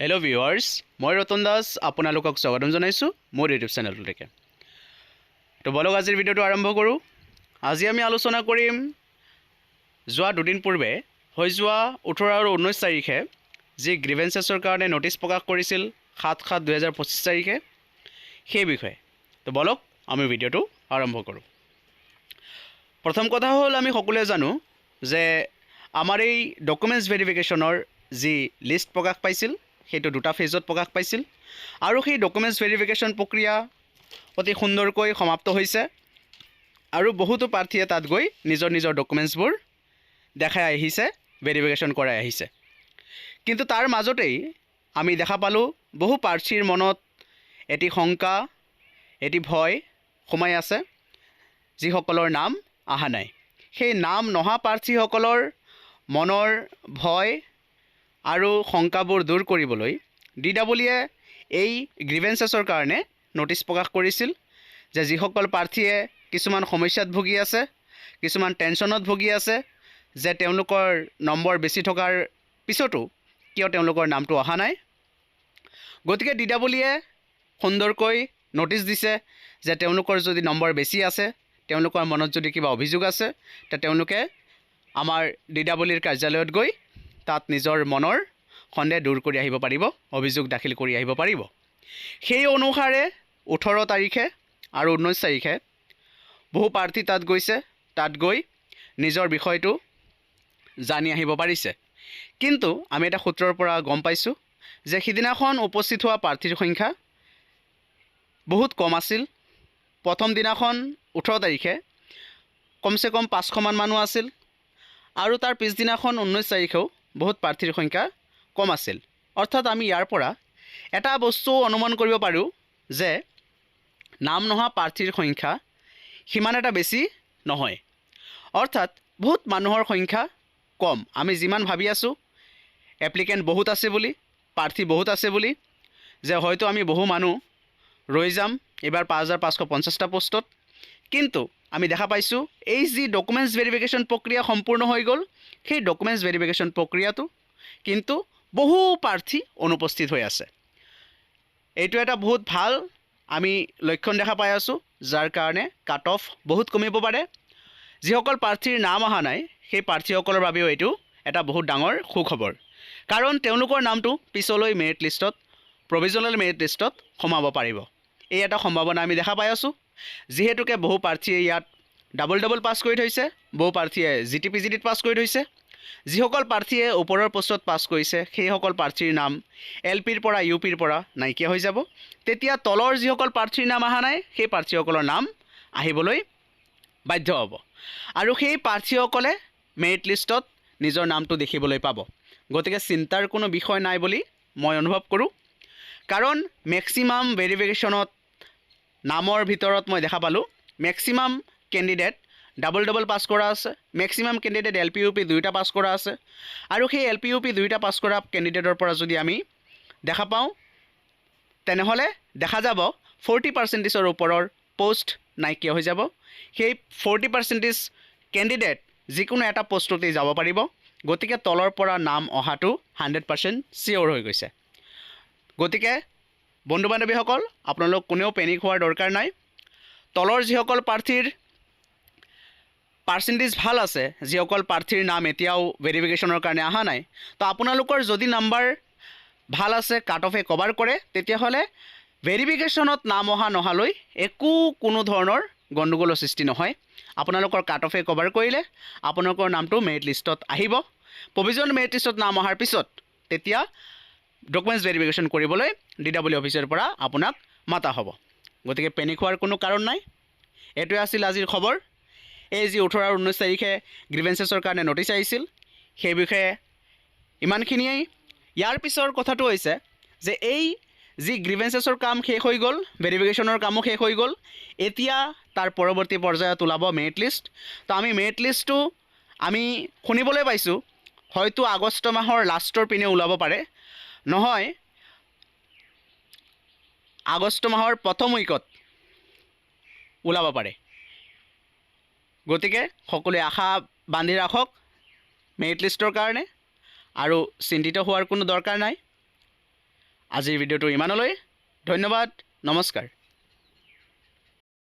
Hello' viewers, মই ৰতন দাস আপোনালোকক স্বাগতম জনাইছোঁ মোৰ ইউটিউব চেনেলটোলৈকে। তো বলক আজিৰ ভিডিঅ'টো আৰম্ভ কৰোঁ। আজি আমি আলোচনা কৰিম যোৱা দুদিন পূৰ্বে হৈ যোৱা 18 আৰু 19 তাৰিখে যি গ্ৰিভেঞ্চেছৰ কাৰণে ন'টিছ প্ৰকাশ কৰিছিল 7/7/2025 তাৰিখে, সেই বিষয়ে। তো বলক আমি ভিডিঅ'টো আৰম্ভ কৰোঁ। প্ৰথম কথা হ'ল, আমি সকলোৱে জানো যে আমাৰ এই ডকুমেণ্টছ ভেৰিফিকেশ্যনৰ যি লিষ্ট প্ৰকাশ পাইছিল সেইটো দুটা ফেজত প্ৰকাশ পাইছিল, আৰু সেই ডকুমেণ্টছ ভেৰিফিকেশ্যন প্ৰক্ৰিয়া অতি সুন্দৰকৈ সমাপ্ত হৈছে আৰু বহুতো প্ৰাৰ্থীয়ে তাত গৈ নিজৰ নিজৰ ডকুমেণ্টছবোৰ দেখাই আহিছে, ভেৰিফিকেশ্যন কৰাই আহিছে। কিন্তু তাৰ মাজতেই আমি দেখা পালোঁ বহু প্ৰাৰ্থীৰ মনত এটি শংকা, এটি ভয় সোমাই আছে, যিসকলৰ নাম অহা নাই। সেই নাম নহা প্ৰাৰ্থীসকলৰ মনৰ ভয় আৰু শংকাবোৰ দূৰ কৰিবলৈ DWয়ে এই গ্ৰিভেঞ্চেছৰ কাৰণে ন'টিছ প্ৰকাশ কৰিছিল যে যিসকল প্ৰাৰ্থীয়ে কিছুমান সমস্যাত ভুগি আছে, কিছুমান টেনশ্যনত ভুগি আছে, যে তেওঁলোকৰ নম্বৰ বেছি থকাৰ পিছতো কিয় তেওঁলোকৰ নামটো অহা নাই। গতিকে DWয়ে সুন্দৰকৈ ন'টিছ দিছে যে তেওঁলোকৰ যদি নম্বৰ বেছি আছে, তেওঁলোকৰ মনত যদি কিবা অভিযোগ আছে, তে তেওঁলোকে আমাৰ DWৰ কাৰ্যালয়ত গৈ তাত নিজৰ মনৰ সন্দেহ দূৰ কৰি আহিব পাৰিব, অভিযোগ দাখিল কৰি আহিব পাৰিব। সেই অনুসাৰে 18 তাৰিখে আৰু 19 তাৰিখে বহু প্ৰাৰ্থী তাত গৈছে, তাত গৈ নিজৰ বিষয়টো জানি আহিব পাৰিছে। কিন্তু আমি এটা সূত্ৰৰ পৰা গম পাইছোঁ যে সিদিনাখন উপস্থিত হোৱা প্ৰাৰ্থীৰ সংখ্যা বহুত কম আছিল। প্ৰথম দিনাখন 18 তাৰিখে কমচে কম 500মান মানুহ আছিল, আৰু তাৰ পিছদিনাখন 19 তাৰিখেও বহুত প্ৰাৰ্থীৰ সংখ্যা কম আছিল। অৰ্থাৎ আমি ইয়াৰ পৰা এটা বস্তু অনুমান কৰিব পাৰোঁ যে নাম নহা প্ৰাৰ্থীৰ সংখ্যা সিমান এটা বেছি নহয়। অৰ্থাৎ বহুত মানুহৰ সংখ্যা কম। আমি যিমান ভাবি আছোঁ এপ্লিকেণ্ট বহুত আছে বুলি, প্ৰাৰ্থী বহুত আছে বুলি, যে হয়তো আমি বহু মানুহ ৰৈ যাম এইবাৰ 5550টা পোষ্টত, কিন্তু আমি দেখা পাইছোঁ এই যি ডকুমেণ্টছ ভেৰিফিকেশ্যন প্ৰক্ৰিয়া সম্পূৰ্ণ হৈ গ'ল, সেই ডকুমেণ্টছ ভেৰিফিকেশ্যন প্ৰক্ৰিয়াটো কিন্তু বহু প্ৰাৰ্থী অনুপস্থিত হৈ আছে। এইটো এটা বহুত ভাল আমি লক্ষণ দেখা পাই আছোঁ, যাৰ কাৰণে কাট অফ বহুত কমিব পাৰে। যিসকল প্ৰাৰ্থীৰ নাম অহা নাই সেই প্ৰাৰ্থীসকলৰ বাবেও এইটো এটা বহুত ডাঙৰ সুখবৰ, কাৰণ তেওঁলোকৰ নামটো পিছলৈ মেৰিট লিষ্টত, প্ৰভিজনেল মেৰিট লিষ্টত সোমাব পাৰিব। এই এটা সম্ভাৱনা আমি দেখা পাই আছোঁ, যিহেতুকে বহু প্ৰাৰ্থীয়ে ইয়াত ডাবল পাছ কৰি থৈছে, বহু প্ৰাৰ্থীয়ে GTPGDত পাছ কৰি থৈছে। যিসকল প্ৰাৰ্থীয়ে ওপৰৰ পোষ্টত পাছ কৰিছে সেইসকল প্ৰাৰ্থীৰ নাম LPৰ পৰা UPৰ পৰা নাইকিয়া হৈ যাব। তেতিয়া তলৰ যিসকল প্ৰাৰ্থীৰ নাম অহা নাই সেই প্ৰাৰ্থীসকলৰ নাম আহিবলৈ বাধ্য হ'ব, আৰু সেই প্ৰাৰ্থীসকলে মেৰিট লিষ্টত নিজৰ নামটো দেখিবলৈ পাব। গতিকে চিন্তাৰ কোনো বিষয় নাই বুলি মই অনুভৱ কৰোঁ, কাৰণ মেক্সিমাম ভেৰিফিকেশ্যনত নামৰ ভিতৰত মই দেখা পালোঁ মেক্সিমাম কেণ্ডিডেট ডাবল পাছ কৰা আছে, মেক্সিমাম কেণ্ডিডেট LP UP দুয়োটা পাছ কৰা আছে। আৰু সেই LP UP দুয়োটা পাছ কৰা কেণ্ডিডেটৰ পৰা যদি আমি দেখা পাওঁ, তেনেহ'লে দেখা যাব 40%ৰ ওপৰৰ পোষ্ট নাইকিয়া হৈ যাব। সেই 40% কেণ্ডিডেট যিকোনো এটা পোষ্টতেই যাব পাৰিব। গতিকে তলৰ পৰা নাম অহাটো 100% চিয়'ৰ হৈ গৈছে। গতিকে বন্ধু বান্ধৱীসকল, আপোনালোক কোনেও পেনিক হোৱাৰ দৰকাৰ নাই। তলৰ যিসকল প্ৰাৰ্থীৰ পাৰ্চেণ্টেজ ভাল আছে, যিসকল প্ৰাৰ্থীৰ নাম এতিয়াও ভেৰিফিকেশ্যনৰ কাৰণে অহা নাই, তো আপোনালোকৰ যদি নাম্বাৰ ভাল আছে, কাট অফে কভাৰ কৰে, তেতিয়াহ'লে ভেৰিফিকেশ্যনত নাম অহা নহালৈ কোনো ধৰণৰ গণ্ডগোলৰ সৃষ্টি নহয়। আপোনালোকৰ কাট অফে কভাৰ কৰিলে আপোনালোকৰ নামটো মেৰিট লিষ্টত আহিব। প্ৰভিজনেল মেৰিট লিষ্টত নাম অহাৰ পিছত তেতিয়া ডকুমেণ্টছ ভেৰিফিকেশ্যন কৰিবলৈ DW অফিচৰ পৰা আপোনাক মাতা হ'ব। গতিকে পেনিক হোৱাৰ কোনো কাৰণ নাই। এইটোৱে আছিল আজিৰ খবৰ। এই যি 18 আৰু 19 তাৰিখে গ্ৰিভেঞ্চেছৰ কাৰণে ন'টিছ আহিছিল, সেই বিষয়ে ইমানখিনিয়েই। ইয়াৰ পিছৰ কথাটো হৈছে যে এই যি গ্ৰিভেঞ্চেছৰ কাম শেষ হৈ গ'ল, ভেৰিফিকেশ্যনৰ কামো শেষ হৈ গ'ল, এতিয়া তাৰ পৰৱৰ্তী পৰ্যায়ত ওলাব মেৰিট লিষ্ট। তো আমি মেৰিট লিষ্টটো আমি শুনিবলৈ পাইছোঁ হয়তো আগষ্ট মাহৰ লাষ্টৰ পিনে ওলাব পাৰে, নহয় আগষ্ট মাহৰ প্ৰথম উইকত ওলাব পাৰে। গতিকে সকলোৱে আশা বান্ধি ৰাখক মেৰিট লিষ্টৰ কাৰণে, আৰু চিন্তিত হোৱাৰ কোনো দৰকাৰ নাই। আজিৰ ভিডিঅ'টো ইমানলৈ। ধন্যবাদ, নমস্কাৰ।